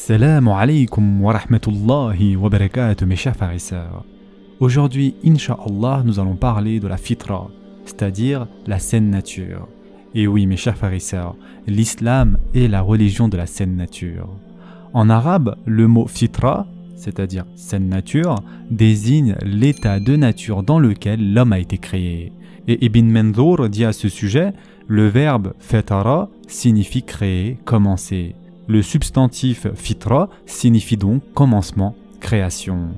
Assalamu alaikum wa rahmatullahi wa barakatuh mes chers frères et sœurs. Aujourd'hui, Inch'Allah, nous allons parler de la fitra, c'est-à-dire la saine nature. Et oui mes chers frères et sœurs, l'islam est la religion de la saine nature. En arabe, le mot fitra, c'est-à-dire saine nature, désigne l'état de nature dans lequel l'homme a été créé. Et Ibn Manzour dit à ce sujet, le verbe fatara signifie créer, commencer. Le substantif fitra signifie donc commencement, création.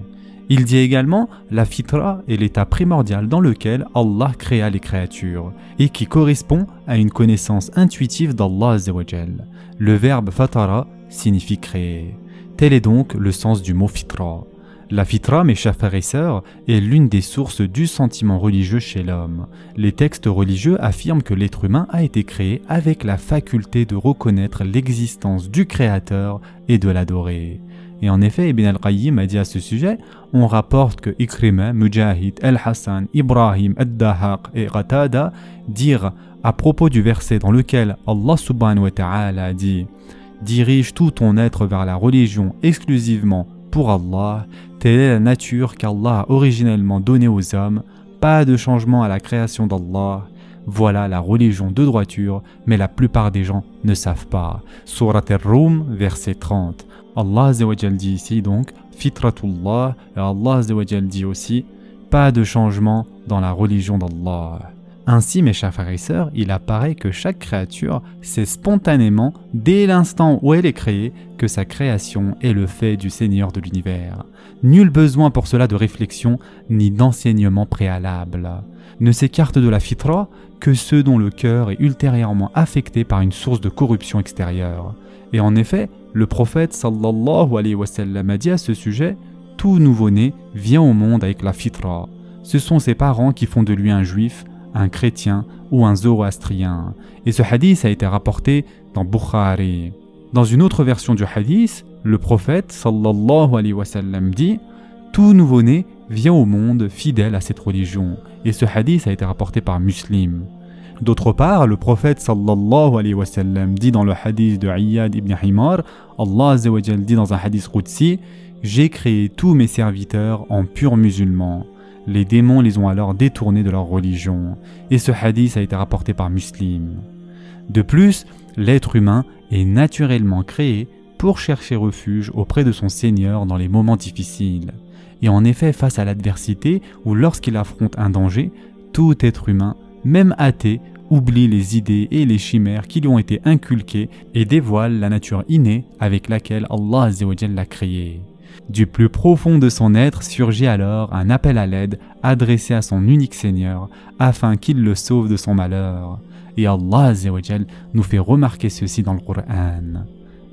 Il dit également la fitra est l'état primordial dans lequel Allah créa les créatures et qui correspond à une connaissance intuitive d'Allah Azzawajal. Le verbe fatara signifie créer. Tel est donc le sens du mot fitra. La fitra, mes chers frères et sœurs, est l'une des sources du sentiment religieux chez l'homme. Les textes religieux affirment que l'être humain a été créé avec la faculté de reconnaître l'existence du Créateur et de l'adorer. Et en effet, Ibn al-Qayyim a dit à ce sujet, on rapporte que Ikrima, Mujahid, Al-Hassan, Ibrahim, Ad-Dahaq et Qatada dirent à propos du verset dans lequel Allah subhanahu wa ta'ala a dit « Dirige tout ton être vers la religion exclusivement pour Allah, telle est la nature qu'Allah a originellement donnée aux hommes, pas de changement à la création d'Allah. Voilà la religion de droiture, mais la plupart des gens ne savent pas. » Surat Ar-Rum, verset 30. Allah Azzawajal dit ici donc Fitratullah, et Allah Azzawajal dit aussi pas de changement dans la religion d'Allah. Ainsi, mes chers frères et sœurs, il apparaît que chaque créature sait spontanément, dès l'instant où elle est créée, que sa création est le fait du Seigneur de l'univers. Nul besoin pour cela de réflexion ni d'enseignement préalable. Ne s'écarte de la fitra que ceux dont le cœur est ultérieurement affecté par une source de corruption extérieure. Et en effet, le prophète sallallahu alayhi wa sallam a dit à ce sujet « Tout nouveau-né vient au monde avec la fitra. Ce sont ses parents qui font de lui un juif, un chrétien ou un zoroastrien. » Et ce hadith a été rapporté dans Bukhari. Dans une autre version du hadith, le prophète sallallahu alayhi wa sallam dit « Tout nouveau-né vient au monde fidèle à cette religion. » Et ce hadith a été rapporté par Muslim. D'autre part, le prophète sallallahu alayhi wa sallam dit dans le hadith de Iyad ibn Himar, Allah Azzawajal dit dans un hadith Qudsi, « J'ai créé tous mes serviteurs en purs musulmans. » Les démons les ont alors détournés de leur religion. Et ce hadith a été rapporté par Muslim. De plus, l'être humain est naturellement créé pour chercher refuge auprès de son Seigneur dans les moments difficiles. Et en effet, face à l'adversité ou lorsqu'il affronte un danger, tout être humain, même athée, oublie les idées et les chimères qui lui ont été inculquées et dévoile la nature innée avec laquelle Allah Azzawajal l'a créé. Du plus profond de son être surgit alors un appel à l'aide adressé à son unique Seigneur afin qu'il le sauve de son malheur. Et Allah Azzawajal nous fait remarquer ceci dans le Coran.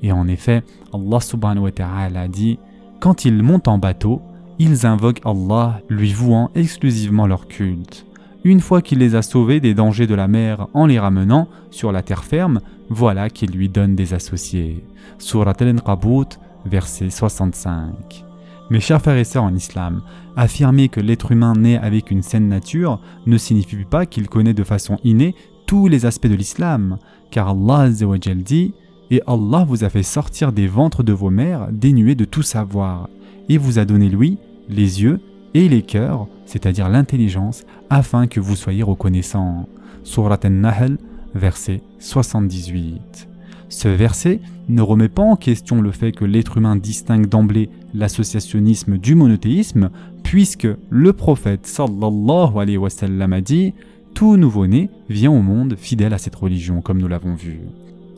Et en effet, Allah subhanahu wa ta'ala dit « Quand ils montent en bateau, ils invoquent Allah, lui vouant exclusivement leur culte. Une fois qu'il les a sauvés des dangers de la mer en les ramenant sur la terre ferme, voilà qu'il lui donne des associés. » Surat Al-Ankabut, verset 65. Mes chers frères et sœurs en islam, affirmer que l'être humain naît avec une saine nature ne signifie pas qu'il connaît de façon innée tous les aspects de l'islam, car Allah Azzawajal dit « Et Allah vous a fait sortir des ventres de vos mères dénués de tout savoir, et vous a donné lui, les yeux et les cœurs, c'est-à-dire l'intelligence, afin que vous soyez reconnaissants. » Surat An-Nahl, verset 78. Ce verset ne remet pas en question le fait que l'être humain distingue d'emblée l'associationnisme du monothéisme, puisque le prophète sallallahu alayhi wa sallam a dit « Tout nouveau-né vient au monde fidèle à cette religion », comme nous l'avons vu.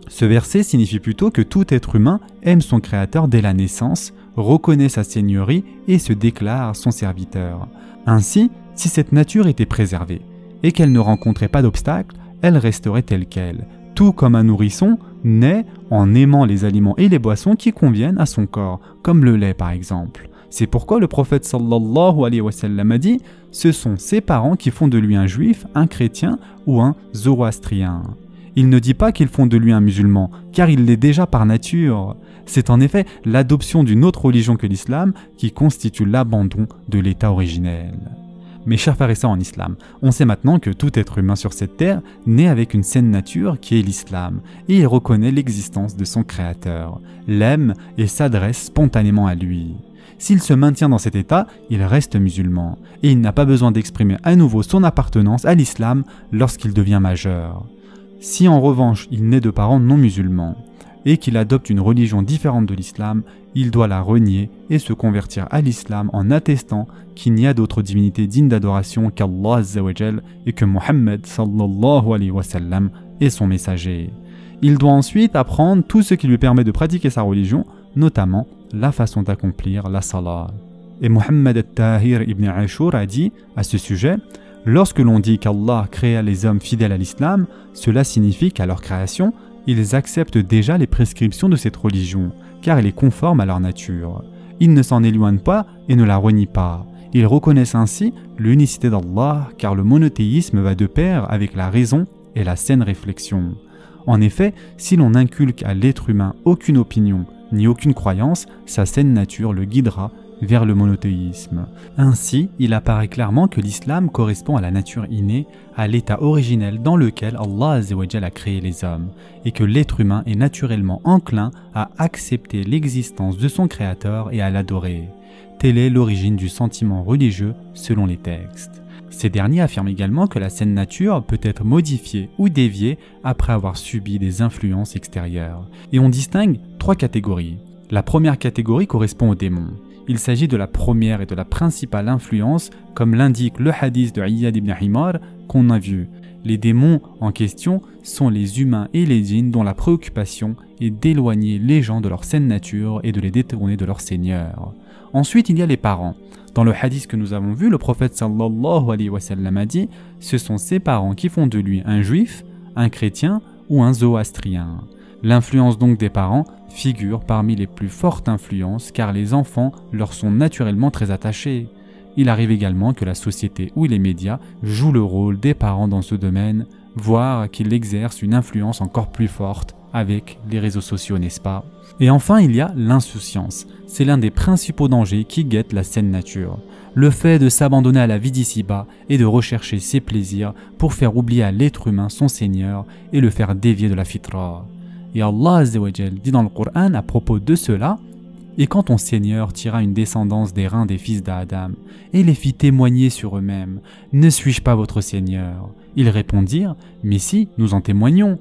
Ce verset signifie plutôt que tout être humain aime son Créateur dès la naissance, reconnaît sa seigneurie et se déclare son serviteur. Ainsi, si cette nature était préservée et qu'elle ne rencontrait pas d'obstacles, elle resterait telle qu'elle, tout comme un nourrisson naît en aimant les aliments et les boissons qui conviennent à son corps, comme le lait par exemple. C'est pourquoi le prophète sallallahu alayhi wa sallam a dit « Ce sont ses parents qui font de lui un juif, un chrétien ou un zoroastrien. » Il ne dit pas qu'ils font de lui un musulman, car il l'est déjà par nature. C'est en effet l'adoption d'une autre religion que l'islam qui constitue l'abandon de l'état originel. Mes chers frères et sœurs en islam, on sait maintenant que tout être humain sur cette terre naît avec une saine nature qui est l'islam, et il reconnaît l'existence de son créateur, l'aime et s'adresse spontanément à lui. S'il se maintient dans cet état, il reste musulman, et il n'a pas besoin d'exprimer à nouveau son appartenance à l'islam lorsqu'il devient majeur. Si en revanche il naît de parents non musulmans, et qu'il adopte une religion différente de l'islam, il doit la renier et se convertir à l'islam en attestant qu'il n'y a d'autre divinité digne d'adoration qu'Allah Azza wa Jal et que Muhammad sallallahu alayhi wa sallam est son messager. Il doit ensuite apprendre tout ce qui lui permet de pratiquer sa religion, notamment la façon d'accomplir la salat. Et Muhammad al-Tahir ibn Ashur a dit à ce sujet: lorsque l'on dit qu'Allah créa les hommes fidèles à l'islam, cela signifie qu'à leur création, ils acceptent déjà les prescriptions de cette religion, car elle est conforme à leur nature. Ils ne s'en éloignent pas et ne la renient pas. Ils reconnaissent ainsi l'unicité d'Allah, car le monothéisme va de pair avec la raison et la saine réflexion. En effet, si l'on inculque à l'être humain aucune opinion ni aucune croyance, sa saine nature le guidera vers le monothéisme. Ainsi, il apparaît clairement que l'islam correspond à la nature innée, à l'état originel dans lequel Allah Azza wa Jal a créé les hommes, et que l'être humain est naturellement enclin à accepter l'existence de son créateur et à l'adorer. Telle est l'origine du sentiment religieux selon les textes. Ces derniers affirment également que la saine nature peut être modifiée ou déviée après avoir subi des influences extérieures. Et on distingue 3 catégories. La première catégorie correspond aux démons. Il s'agit de la première et de la principale influence, comme l'indique le hadith de Iyad ibn Himar qu'on a vu. Les démons en question sont les humains et les djinns dont la préoccupation est d'éloigner les gens de leur saine nature et de les détourner de leur Seigneur. Ensuite, il y a les parents. Dans le hadith que nous avons vu, le prophète sallallahu alayhi wa sallam a dit « Ce sont ses parents qui font de lui un juif, un chrétien ou un zoroastrien ». L'influence donc des parents figure parmi les plus fortes influences car les enfants leur sont naturellement très attachés. Il arrive également que la société ou les médias jouent le rôle des parents dans ce domaine, voire qu'ils exercent une influence encore plus forte avec les réseaux sociaux, n'est-ce pas? Et enfin, il y a l'insouciance. C'est l'un des principaux dangers qui guettent la saine nature. Le fait de s'abandonner à la vie d'ici-bas et de rechercher ses plaisirs pour faire oublier à l'être humain son Seigneur et le faire dévier de la fitra. Et Allah Azza wa Jal dit dans le Coran à propos de cela: « Et quand ton Seigneur tira une descendance des reins des fils d'Adam et les fit témoigner sur eux-mêmes, ne suis-je pas votre Seigneur? Ils répondirent: Mais si, nous en témoignons,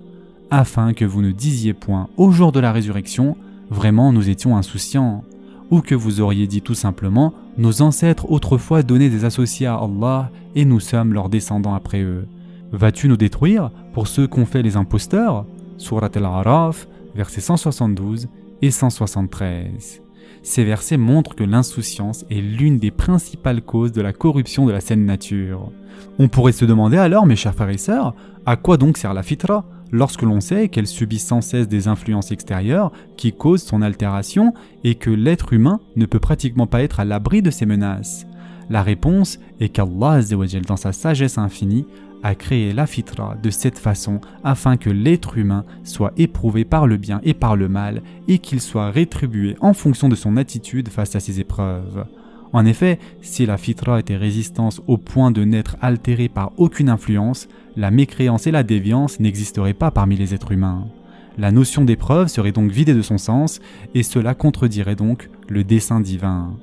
afin que vous ne disiez point au jour de la résurrection, vraiment nous étions insouciants, ou que vous auriez dit tout simplement, nos ancêtres autrefois donnaient des associés à Allah et nous sommes leurs descendants après eux. Vas-tu nous détruire pour ceux qu'ont fait les imposteurs? Surat al-A'raf, versets 172 et 173. Ces versets montrent que l'insouciance est l'une des principales causes de la corruption de la saine nature. On pourrait se demander alors, mes chers frères et sœurs, à quoi donc sert la fitra, lorsque l'on sait qu'elle subit sans cesse des influences extérieures qui causent son altération et que l'être humain ne peut pratiquement pas être à l'abri de ces menaces? La réponse est qu'Allah Azza wa Jal, dans sa sagesse infinie, a créé la fitra de cette façon afin que l'être humain soit éprouvé par le bien et par le mal et qu'il soit rétribué en fonction de son attitude face à ces épreuves. En effet, si la fitra était résistante au point de n'être altérée par aucune influence, la mécréance et la déviance n'existeraient pas parmi les êtres humains. La notion d'épreuve serait donc vidée de son sens et cela contredirait donc le dessein divin.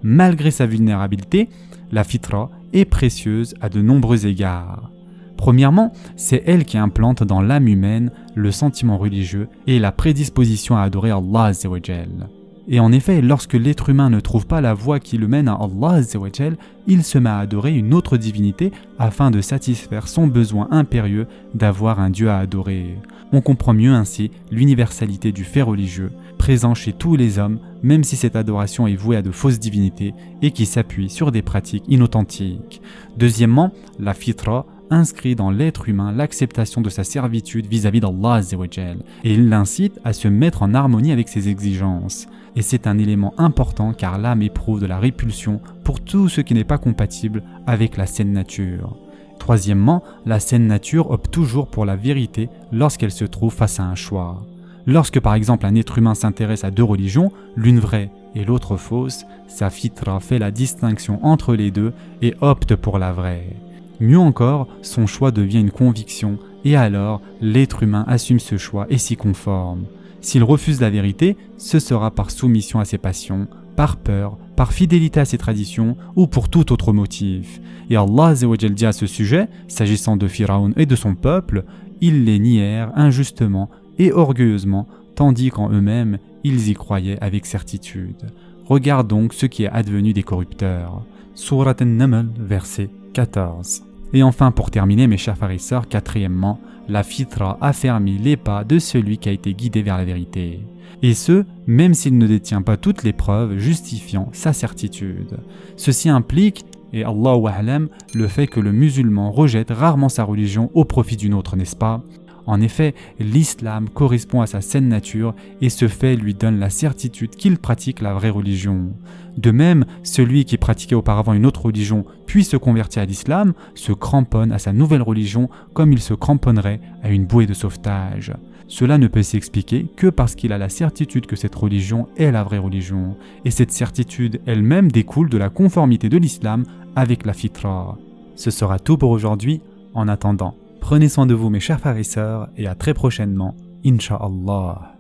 Malgré sa vulnérabilité, la fitra est précieuse à de nombreux égards. Premièrement, c'est elle qui implante dans l'âme humaine le sentiment religieux et la prédisposition à adorer Allah Azza wa Jal. Et en effet, lorsque l'être humain ne trouve pas la voie qui le mène à Allah Azza wa Jal, il se met à adorer une autre divinité afin de satisfaire son besoin impérieux d'avoir un Dieu à adorer. On comprend mieux ainsi l'universalité du fait religieux, présent chez tous les hommes, même si cette adoration est vouée à de fausses divinités et qui s'appuie sur des pratiques inauthentiques. Deuxièmement, la fitra inscrit dans l'être humain l'acceptation de sa servitude vis-à-vis d'Allah Azza wa Jal, et il l'incite à se mettre en harmonie avec ses exigences. Et c'est un élément important car l'âme éprouve de la répulsion pour tout ce qui n'est pas compatible avec la saine nature. Troisièmement, la saine nature opte toujours pour la vérité lorsqu'elle se trouve face à un choix. Lorsque par exemple un être humain s'intéresse à deux religions, l'une vraie et l'autre fausse, sa fitra fait la distinction entre les deux et opte pour la vraie. Mieux encore, son choix devient une conviction et alors l'être humain assume ce choix et s'y conforme. S'il refuse la vérité, ce sera par soumission à ses passions, par peur, par fidélité à ses traditions ou pour tout autre motif. Et Allah Azza wa Jal dit à ce sujet, s'agissant de Pharaon et de son peuple, ils les nièrent injustement et orgueilleusement, tandis qu'en eux-mêmes, ils y croyaient avec certitude. Regarde donc ce qui est advenu des corrupteurs. Surat An-Naml, verset 14. Et enfin, pour terminer, mes chers frères et sœurs, quatrièmement, la fitra affermit les pas de celui qui a été guidé vers la vérité. Et ce, même s'il ne détient pas toutes les preuves justifiant sa certitude. Ceci implique, et Allahu A'lam, le fait que le musulman rejette rarement sa religion au profit d'une autre, n'est-ce pas ? En effet, l'islam correspond à sa saine nature et ce fait lui donne la certitude qu'il pratique la vraie religion. De même, celui qui pratiquait auparavant une autre religion puis se convertit à l'islam se cramponne à sa nouvelle religion comme il se cramponnerait à une bouée de sauvetage. Cela ne peut s'expliquer que parce qu'il a la certitude que cette religion est la vraie religion. Et cette certitude elle-même découle de la conformité de l'islam avec la fitra. Ce sera tout pour aujourd'hui. En attendant, prenez soin de vous mes chers frères et sœurs et à très prochainement, Inch'Allah.